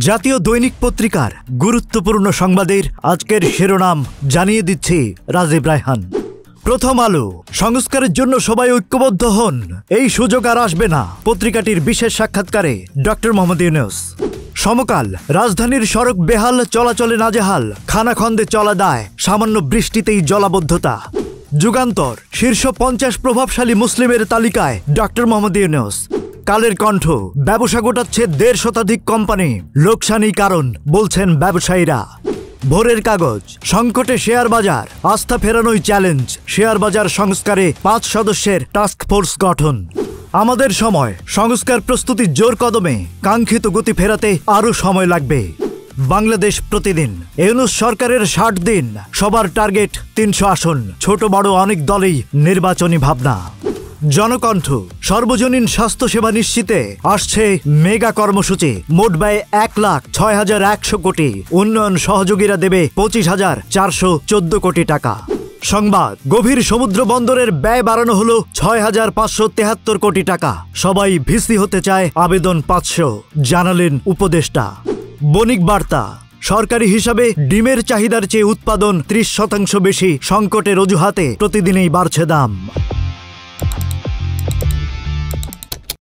জাতীয় দৈনিক পত্রিকার গুরুত্বপূর্ণ সংবাদের আজকের শিরোনাম জানিয়ে দিচ্ছি রাজীব রায়হান। প্রথম আলো, সংস্কারের জন্য সবাই ঐক্যবদ্ধ হন, এই সুযোগ আর আসবে না। পত্রিকাটির বিশেষ সাক্ষাৎকারে ডক্টর মোহাম্মদ ইউনূস। সমকাল, রাজধানীর সড়ক বেহাল, চলাচলে নাজেহাল, খানাখন্দে চলা দায়, সামান্য বৃষ্টিতেই জলাবদ্ধতা। যুগান্তর, শীর্ষ 50 প্রভাবশালী মুসলিমের তালিকায় ডক্টর মোহাম্মদ ইউনূস। কালের কণ্ঠ, ব্যবসা গোটাচ্ছে 1.5 শতাধিক কোম্পানি, লোকসানই কারণ বলছেন ব্যবসায়ীরা। ভোরের কাগজ, সংকটে শেয়ার বাজার, আস্থা ফেরানোই চ্যালেঞ্জ, শেয়ার বাজার সংস্কারে 5 সদস্যের টাস্ক ফোর্স গঠন। আমাদের সময়, সংস্কার প্রস্তুতি জোর কদমে, কাঙ্ক্ষিত গতি ফেরাতে আরও সময় লাগবে। বাংলাদেশ প্রতিদিন, ইউনূস সরকারের 60 দিন, সবার টার্গেট 300 আসন, ছোট বড় অনেক দলেই নির্বাচনী ভাবনা। জনকণ্ঠ, সর্বজনীন স্বাস্থ্যসেবা নিশ্চিতে আসছে মেগা কর্মসূচি, মোট ব্যয় 1,06,100 কোটি, উন্নয়ন সহযোগীরা দেবে 25,414 কোটি টাকা। সংবাদ, গভীর সমুদ্র বন্দরের ব্যয় বাড়ানো হলো 6,573 কোটি টাকা, সবাই ভিসি হতে চায়, আবেদন 500, জানালেন উপদেষ্টা। বণিক বার্তা, সরকারি হিসাবে ডিমের চাহিদার চেয়ে উৎপাদন 30% বেশি, সংকটের অজুহাতে প্রতিদিনই বাড়ছে দাম।